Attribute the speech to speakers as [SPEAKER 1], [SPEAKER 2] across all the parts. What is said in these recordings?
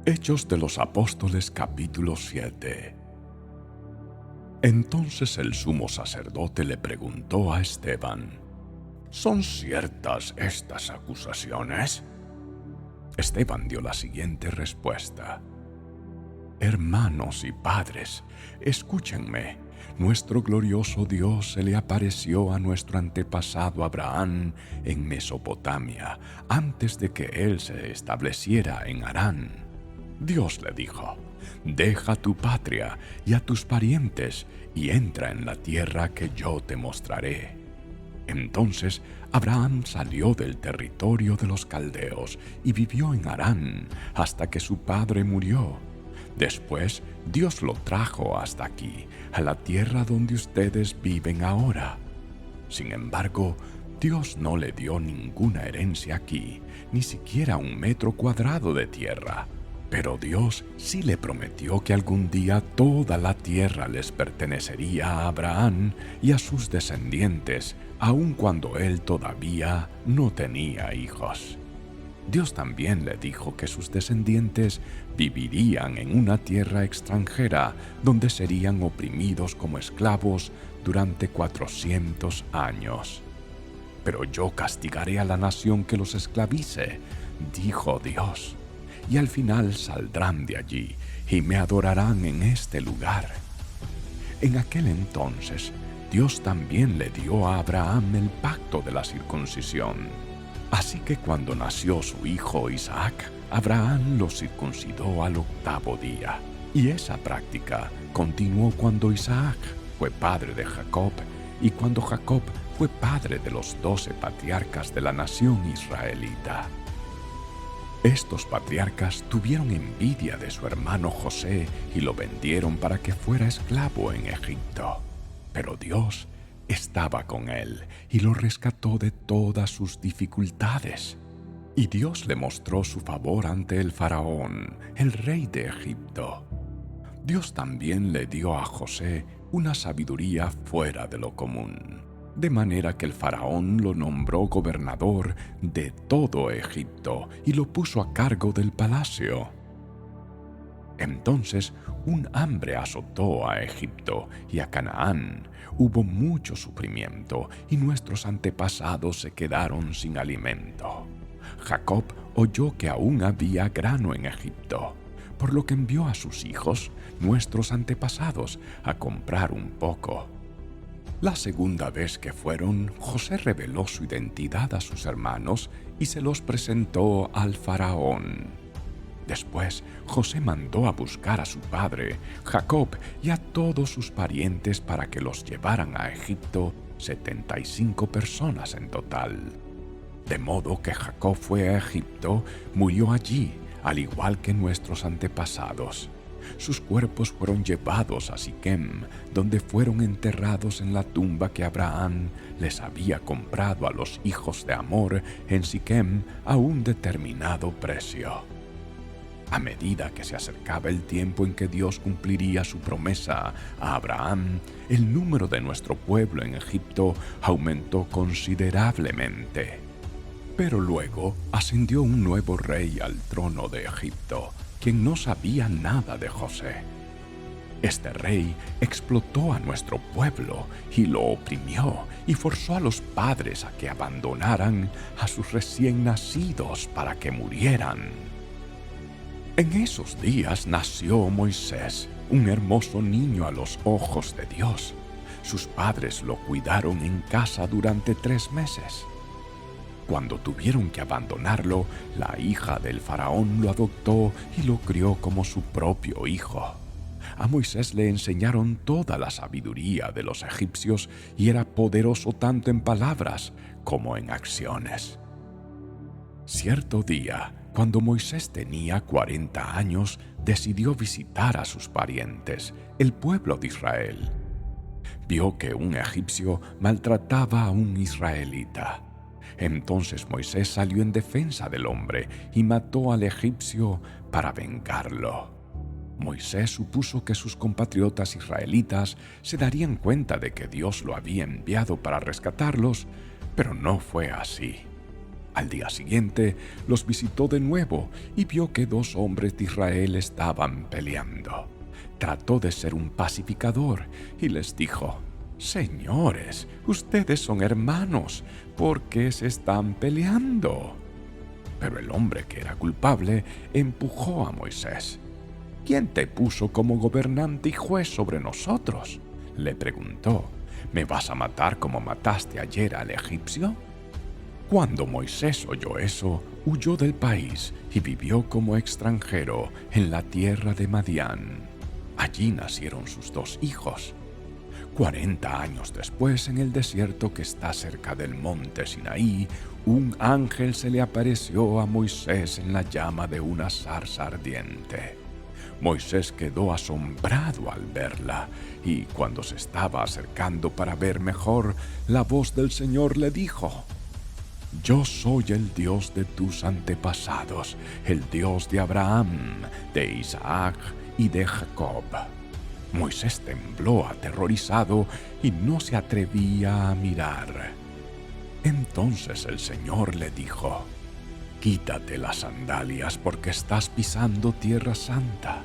[SPEAKER 1] Hechos de los Apóstoles capítulo 7. Entonces el sumo sacerdote le preguntó a Esteban: ¿Son ciertas estas acusaciones? Esteban dio la siguiente respuesta: Hermanos y padres, escúchenme. Nuestro glorioso Dios se le apareció a nuestro antepasado Abraham en Mesopotamia, antes de que él se estableciera en Harán. Dios le dijo: deja tu patria y a tus parientes y entra en la tierra que yo te mostraré. Entonces Abraham salió del territorio de los caldeos y vivió en Harán hasta que su padre murió. Después Dios lo trajo hasta aquí, a la tierra donde ustedes viven ahora. Sin embargo, Dios no le dio ninguna herencia aquí, ni siquiera 1 metro cuadrado de tierra. Pero Dios sí le prometió que algún día toda la tierra les pertenecería a Abraham y a sus descendientes, aun cuando él todavía no tenía hijos. Dios también le dijo que sus descendientes vivirían en una tierra extranjera donde serían oprimidos como esclavos durante 400 años. Pero yo castigaré a la nación que los esclavice, dijo Dios, y al final saldrán de allí y me adorarán en este lugar. En aquel entonces, Dios también le dio a Abraham el pacto de la circuncisión. Así que cuando nació su hijo Isaac, Abraham lo circuncidó al 8º día. Y esa práctica continuó cuando Isaac fue padre de Jacob y cuando Jacob fue padre de los 12 patriarcas de la nación israelita. Estos patriarcas tuvieron envidia de su hermano José y lo vendieron para que fuera esclavo en Egipto. Pero Dios estaba con él y lo rescató de todas sus dificultades. Y Dios le mostró su favor ante el faraón, el rey de Egipto. Dios también le dio a José una sabiduría fuera de lo común, de manera que el faraón lo nombró gobernador de todo Egipto y lo puso a cargo del palacio. Entonces un hambre azotó a Egipto y a Canaán. Hubo mucho sufrimiento y nuestros antepasados se quedaron sin alimento. Jacob oyó que aún había grano en Egipto, por lo que envió a sus hijos, nuestros antepasados, a comprar un poco. La segunda vez que fueron, José reveló su identidad a sus hermanos y se los presentó al faraón. Después, José mandó a buscar a su padre, Jacob, y a todos sus parientes para que los llevaran a Egipto, 75 personas en total. De modo que Jacob fue a Egipto, murió allí, al igual que nuestros antepasados. Sus cuerpos fueron llevados a Siquem, donde fueron enterrados en la tumba que Abraham les había comprado a los hijos de Amor en Siquem a un determinado precio. A medida que se acercaba el tiempo en que Dios cumpliría su promesa a Abraham, el número de nuestro pueblo en Egipto aumentó considerablemente. Pero luego ascendió un nuevo rey al trono de Egipto, quien no sabía nada de José. Este rey explotó a nuestro pueblo y lo oprimió y forzó a los padres a que abandonaran a sus recién nacidos para que murieran. En esos días nació Moisés, un hermoso niño a los ojos de Dios. Sus padres lo cuidaron en casa durante 3 meses. Cuando tuvieron que abandonarlo, la hija del faraón lo adoptó y lo crió como su propio hijo. A Moisés le enseñaron toda la sabiduría de los egipcios y era poderoso tanto en palabras como en acciones. Cierto día, cuando Moisés tenía 40 años, decidió visitar a sus parientes, el pueblo de Israel. Vio que un egipcio maltrataba a un israelita. Entonces Moisés salió en defensa del hombre y mató al egipcio para vengarlo. Moisés supuso que sus compatriotas israelitas se darían cuenta de que Dios lo había enviado para rescatarlos, pero no fue así. Al día siguiente los visitó de nuevo y vio que 2 hombres de Israel estaban peleando. Trató de ser un pacificador y les dijo: «Señores, ustedes son hermanos, ¿por qué se están peleando?». Pero el hombre que era culpable empujó a Moisés. «¿Quién te puso como gobernante y juez sobre nosotros?», le preguntó. «¿Me vas a matar como mataste ayer al egipcio?». Cuando Moisés oyó eso, huyó del país y vivió como extranjero en la tierra de Madián. Allí nacieron sus 2 hijos. 40 años después, en el desierto que está cerca del monte Sinaí, un ángel se le apareció a Moisés en la llama de una zarza ardiente. Moisés quedó asombrado al verla, y cuando se estaba acercando para ver mejor, la voz del Señor le dijo: «Yo soy el Dios de tus antepasados, el Dios de Abraham, de Isaac y de Jacob». Moisés tembló aterrorizado y no se atrevía a mirar. Entonces el Señor le dijo: «Quítate las sandalias porque estás pisando tierra santa.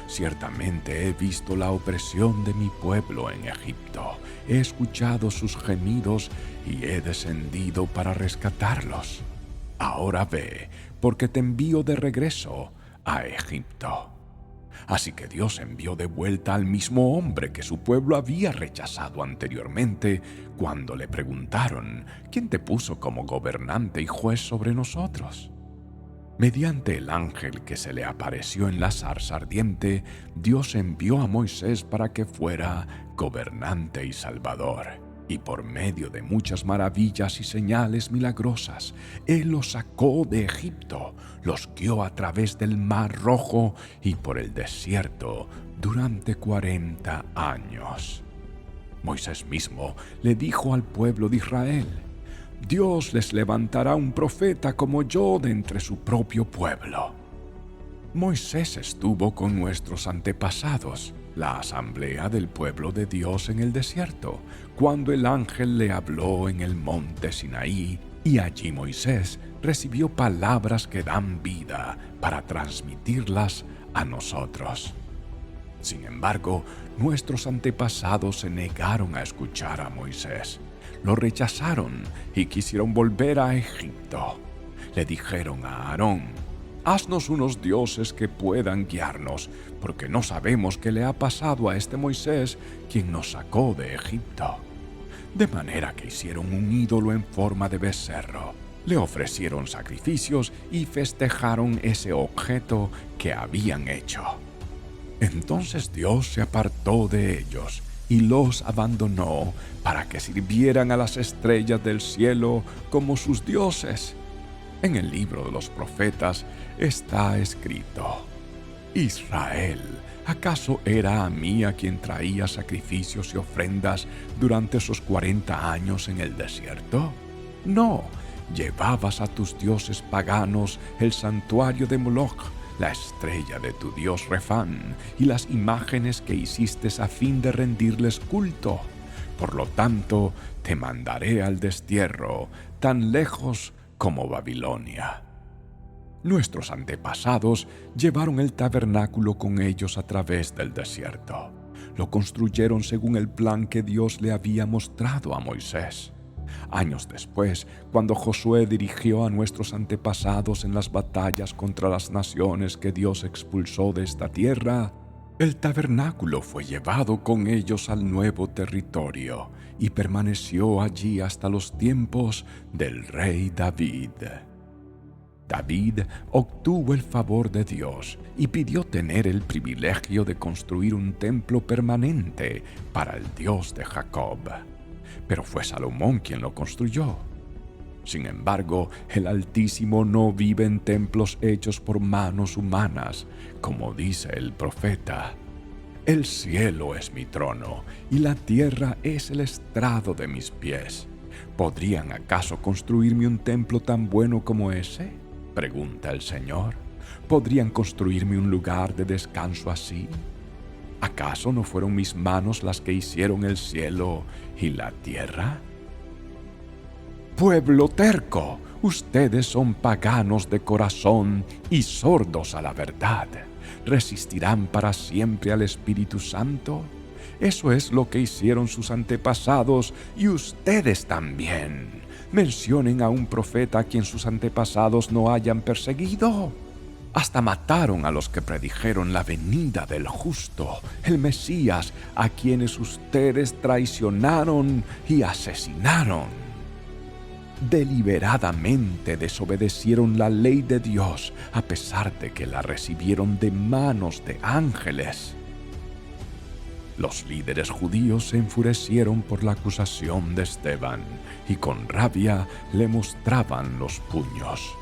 [SPEAKER 1] Ciertamente he visto la opresión de mi pueblo en Egipto, he escuchado sus gemidos y he descendido para rescatarlos. Ahora ve, porque te envío de regreso a Egipto». Así que Dios envió de vuelta al mismo hombre que su pueblo había rechazado anteriormente cuando le preguntaron: «¿Quién te puso como gobernante y juez sobre nosotros?». Mediante el ángel que se le apareció en la zarza ardiente, Dios envió a Moisés para que fuera gobernante y salvador. Y por medio de muchas maravillas y señales milagrosas, Él los sacó de Egipto, los guió a través del Mar Rojo y por el desierto durante 40 años. Moisés mismo le dijo al pueblo de Israel: «Dios les levantará un profeta como yo de entre su propio pueblo». Moisés estuvo con nuestros antepasados, la asamblea del pueblo de Dios en el desierto, cuando el ángel le habló en el monte Sinaí, y allí Moisés recibió palabras que dan vida para transmitirlas a nosotros. Sin embargo, nuestros antepasados se negaron a escuchar a Moisés. Lo rechazaron y quisieron volver a Egipto. Le dijeron a Aarón: «Haznos unos dioses que puedan guiarnos, porque no sabemos qué le ha pasado a este Moisés, quien nos sacó de Egipto». De manera que hicieron un ídolo en forma de becerro. Le ofrecieron sacrificios y festejaron ese objeto que habían hecho. Entonces Dios se apartó de ellos y los abandonó para que sirvieran a las estrellas del cielo como sus dioses. En el libro de los profetas está escrito: «Israel, ¿acaso era a mí a quien traía sacrificios y ofrendas durante esos 40 años en el desierto? No, llevabas a tus dioses paganos el santuario de Moloch, la estrella de tu dios Refán, y las imágenes que hiciste a fin de rendirles culto. Por lo tanto, te mandaré al destierro, tan lejos como Babilonia». Nuestros antepasados llevaron el tabernáculo con ellos a través del desierto. Lo construyeron según el plan que Dios le había mostrado a Moisés. Años después, cuando Josué dirigió a nuestros antepasados en las batallas contra las naciones que Dios expulsó de esta tierra, el tabernáculo fue llevado con ellos al nuevo territorio y permaneció allí hasta los tiempos del rey David. David obtuvo el favor de Dios y pidió tener el privilegio de construir un templo permanente para el Dios de Jacob. Pero fue Salomón quien lo construyó. Sin embargo, el Altísimo no vive en templos hechos por manos humanas, como dice el profeta: «El cielo es mi trono y la tierra es el estrado de mis pies. ¿Podrían acaso construirme un templo tan bueno como ese?», pregunta el Señor. «¿Podrían construirme un lugar de descanso así? ¿Acaso no fueron mis manos las que hicieron el cielo y la tierra?». «Pueblo terco, Ustedes son paganos de corazón y sordos a la verdad. ¿Resistirán para siempre al Espíritu Santo? Eso es lo que hicieron sus antepasados y ustedes también. Mencionen a un profeta a quien sus antepasados no hayan perseguido. Hasta mataron a los que predijeron la venida del justo, el Mesías, a quienes ustedes traicionaron y asesinaron. Deliberadamente desobedecieron la ley de Dios, a pesar de que la recibieron de manos de ángeles. Los líderes judíos se enfurecieron por la acusación de Esteban y con rabia le mostraban los puños.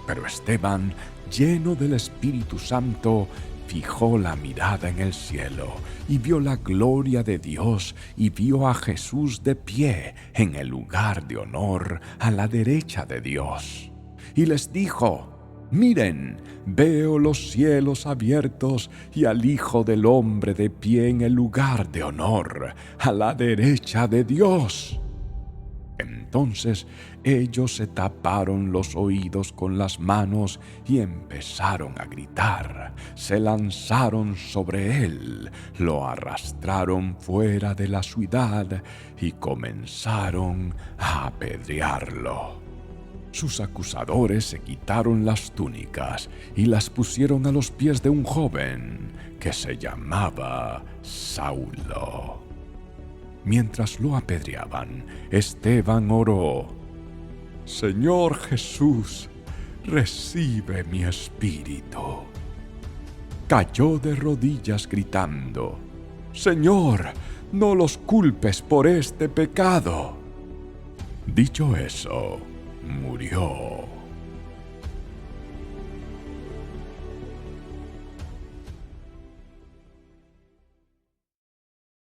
[SPEAKER 1] Pero Esteban, lleno del Espíritu Santo, fijó la mirada en el cielo y vio la gloria de Dios y vio a Jesús de pie en el lugar de honor a la derecha de Dios. Y les dijo: «Miren, veo los cielos abiertos y al Hijo del Hombre de pie en el lugar de honor a la derecha de Dios». Entonces ellos se taparon los oídos con las manos y empezaron a gritar. Se lanzaron sobre él, lo arrastraron fuera de la ciudad y comenzaron a apedrearlo. Sus acusadores se quitaron las túnicas y las pusieron a los pies de un joven que se llamaba Saulo. Mientras lo apedreaban, Esteban oró: «Señor Jesús, recibe mi espíritu». Cayó de rodillas gritando: «Señor, no los culpes por este pecado». Dicho eso, murió.